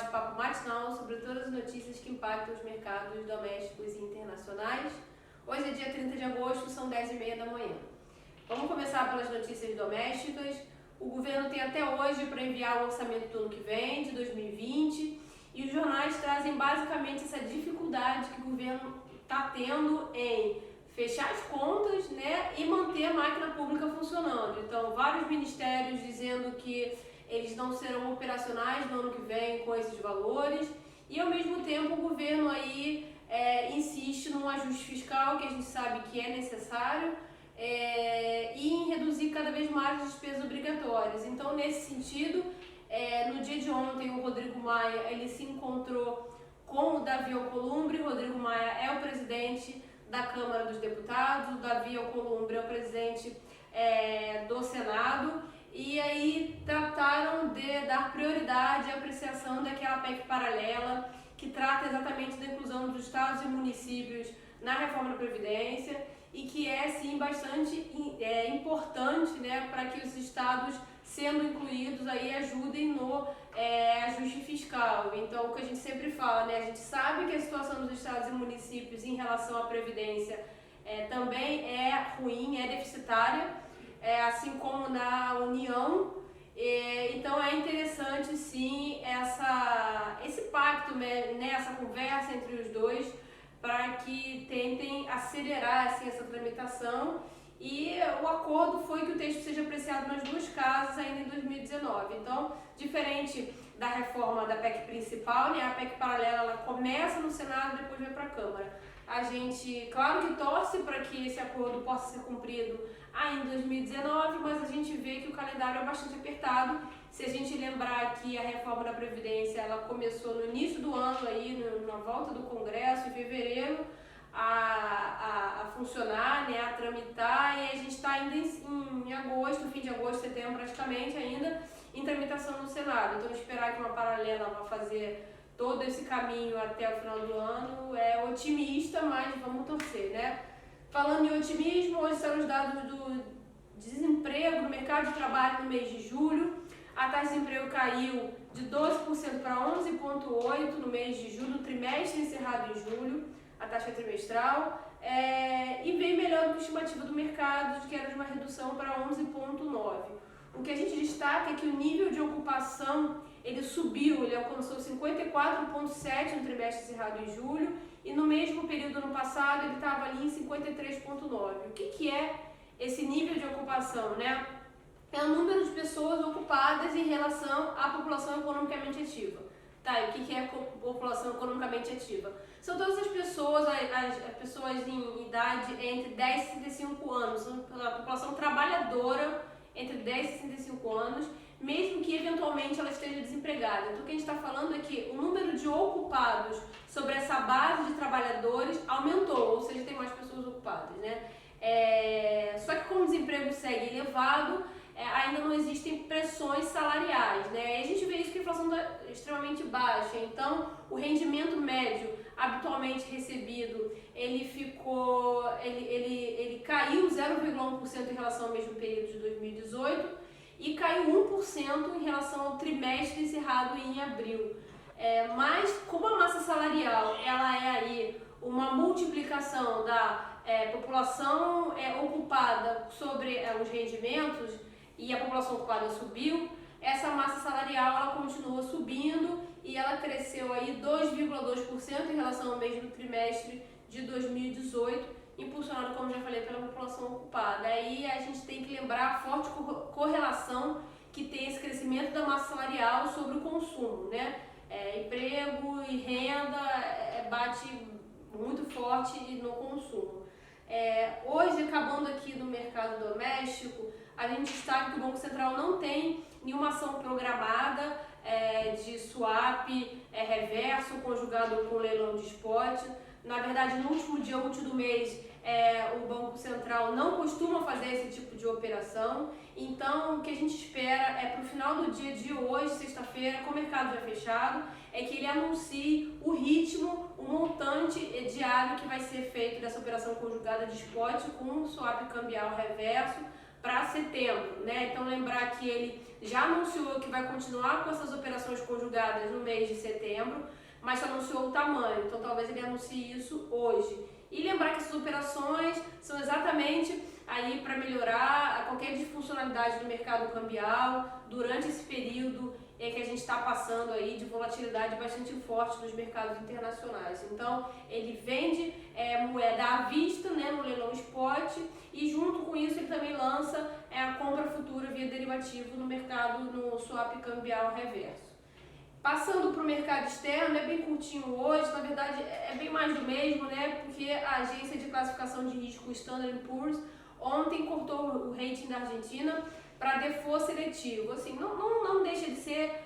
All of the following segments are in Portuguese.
bate-papo matinal sobre todas as notícias que impactam os mercados domésticos e internacionais. Hoje é dia 30 de agosto, são 10h30 da manhã. Vamos começar pelas notícias domésticas. O governo tem até hoje para enviar o orçamento do ano que vem, de 2020, e os jornais trazem basicamente essa dificuldade que o governo está tendo em fechar as contas, né, e manter a máquina pública funcionando. Então, vários ministérios dizendo que eles não serão operacionais no ano que vem com esses valores, e ao mesmo tempo o governo aí insiste num ajuste fiscal que a gente sabe que é necessário, e em reduzir cada vez mais as despesas obrigatórias. Então, nesse sentido, no dia de ontem o Rodrigo Maia ele se encontrou com o Davi Alcolumbre. Rodrigo Maia é o presidente da Câmara dos Deputados, o Davi Alcolumbre é o presidente do Senado, e aí trataram de dar prioridade à apreciação daquela PEC paralela que trata exatamente da inclusão dos estados e municípios na reforma da Previdência, e que é sim bastante importante, né, para que os estados sendo incluídos aí ajudem no ajuste fiscal. Então, o que a gente sempre fala, né, a gente sabe que a situação dos estados e municípios em relação à Previdência também é ruim, é deficitária, assim como na União. Então é interessante sim esse pacto, né, essa conversa entre os dois, para que tentem acelerar assim, essa tramitação, e o acordo foi que o texto seja apreciado nas duas casas ainda em 2019. Então, diferente da reforma da PEC principal, né, a PEC paralela ela começa no Senado e depois vai para a Câmara. A gente, claro que torce para que esse acordo possa ser cumprido ainda em 2019, mas a gente vê que o calendário é bastante apertado. Se a gente lembrar que a reforma da Previdência ela começou no início do ano, aí, na volta do Congresso, em fevereiro, a funcionar, né, a tramitar, e a gente está ainda em agosto, fim de agosto, setembro praticamente ainda, em tramitação no Senado. Então esperar que uma paralela vá fazer todo esse caminho até o final do ano é otimista, mas vamos torcer, né? Falando em otimismo, hoje são os dados do desemprego no mercado de trabalho no mês de julho. A taxa de desemprego caiu de 12% para 11,8% no mês de julho, no trimestre encerrado em julho, a taxa trimestral, e veio melhor do que a estimativa do mercado, que era de uma redução para 11,9%. O que a gente destaca é que o nível de ocupação ele subiu, ele alcançou 54,7% no trimestre encerrado em julho, e no mesmo período ano passado ele estava ali em 53,9%. O que é esse nível de ocupação, né? É o número de pessoas ocupadas em relação à população economicamente ativa. Tá, e o que é a população economicamente ativa? São todas as pessoas, as pessoas em idade entre 10 e 65 anos, a população trabalhadora entre 10 e 65 anos, mesmo que eventualmente ela esteja desempregada. Então o que a gente está falando é que o número de ocupados sobre essa base de trabalhadores aumentou, ou seja, tem mais pessoas ocupadas, né? Só que como o desemprego segue elevado, ainda não existem pressões salariais, né? E a gente vê isso que a inflação está extremamente baixa. Então, o rendimento médio habitualmente recebido, ele caiu 0,1% em relação ao mesmo período de 2018 e caiu 1% em relação ao trimestre encerrado em abril. Mas, como a massa salarial ela é aí uma multiplicação da população ocupada sobre os rendimentos, e a população ocupada subiu, essa massa salarial ela continua subindo, e ela cresceu aí 2,2% em relação ao mesmo trimestre de 2018, impulsionado, como já falei, pela população ocupada. Aí a gente tem que lembrar a forte correlação que tem esse crescimento da massa salarial sobre o consumo, né? Emprego e renda bate muito forte no consumo. Hoje, acabando aqui no mercado doméstico, a gente destaca que o Banco Central não tem nenhuma ação programada de swap reverso conjugado com leilão de spot. Na verdade, no último dia útil do mês, o Banco Central não costuma fazer esse tipo de operação. Então, o que a gente espera para o final do dia de hoje, sexta-feira, com o mercado já fechado, é que ele anuncie o ritmo, o montante diário que vai ser feito dessa operação conjugada de spot com swap cambial reverso, para setembro, né? Então lembrar que ele já anunciou que vai continuar com essas operações conjugadas no mês de setembro, mas só anunciou o tamanho, então talvez ele anuncie isso hoje. E lembrar que essas operações são exatamente aí para melhorar qualquer disfuncionalidade do mercado cambial durante esse período que a gente está passando aí de volatilidade bastante forte nos mercados internacionais. Então ele vende moeda à vista, né, no leilão spot, e junto com isso ele também lança a compra futura via derivativo no mercado, no swap cambial reverso. Passando para o mercado externo, é bem curtinho hoje, na verdade é bem mais do mesmo, né? Porque a agência de classificação de risco Standard & Poor's ontem cortou o rating da Argentina para default seletivo. Assim, não deixa de ser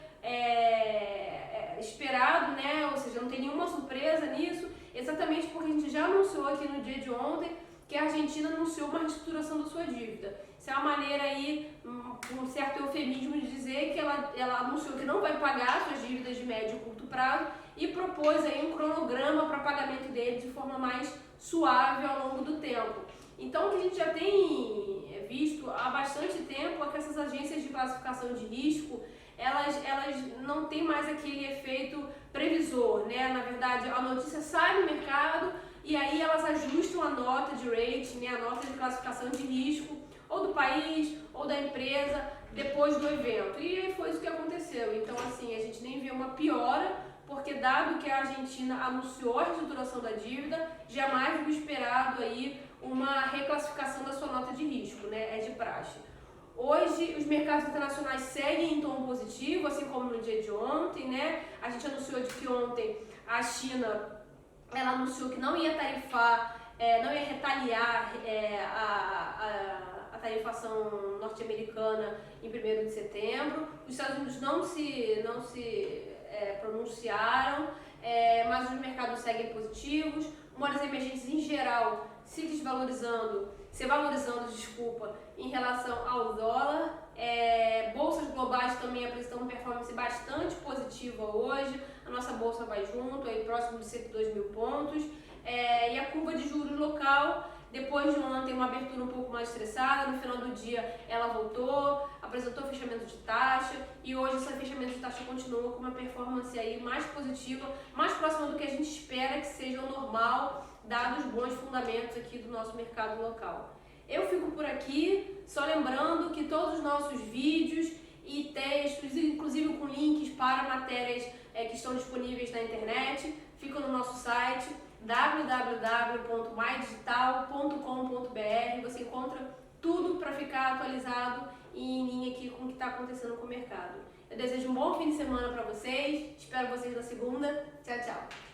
esperado, né? Ou seja, não tem nenhuma surpresa nisso, exatamente porque a gente já anunciou aqui no dia de ontem que a Argentina anunciou uma reestruturação da sua dívida. Isso é uma maneira aí, um certo eufemismo de dizer que ela anunciou que não vai pagar suas dívidas de médio e curto prazo e propôs aí um cronograma para pagamento dele de forma mais suave ao longo do tempo. Então, o que a gente já tem visto há bastante tempo é que essas agências de classificação de risco, elas não têm mais aquele efeito previsor, né? Na verdade, a notícia sai no mercado e aí elas ajustam a nota de rating, né? A nota de classificação de risco, ou do país, ou da empresa, depois do evento. E foi isso que aconteceu. Então, assim, a gente nem viu uma piora, porque dado que a Argentina anunciou a reestruturação da dívida, jamais foi esperado aí uma reclassificação da sua nota de risco, né? É de praxe. Hoje, os mercados internacionais seguem em tom positivo, assim como no dia de ontem, né? A gente anunciou de que ontem a China, ela anunciou que não ia tarifar, não ia retaliar a tarifação norte-americana em 1º de setembro. Os Estados Unidos não se pronunciaram, mas os mercados seguem positivos. Moedas emergentes em geral se valorizando em relação ao dólar. Bolsas globais também apresentam uma performance bastante positiva hoje. A nossa bolsa vai junto, aí próximo de 102 mil pontos. E a curva de juros local, depois de ontem uma abertura um pouco mais estressada, no final do dia ela voltou, apresentou fechamento de taxa e hoje esse fechamento de taxa continua com uma performance aí mais positiva, mais próxima do que a gente espera que seja o normal, dados os bons fundamentos aqui do nosso mercado local. Eu fico por aqui, só lembrando que todos os nossos vídeos e textos, inclusive com links para matérias que estão disponíveis na internet, ficam no nosso site www.mydigital.com.br. Você encontra tudo para ficar atualizado e em linha aqui com o que está acontecendo com o mercado. Eu desejo um bom fim de semana para vocês, espero vocês na segunda. Tchau, tchau!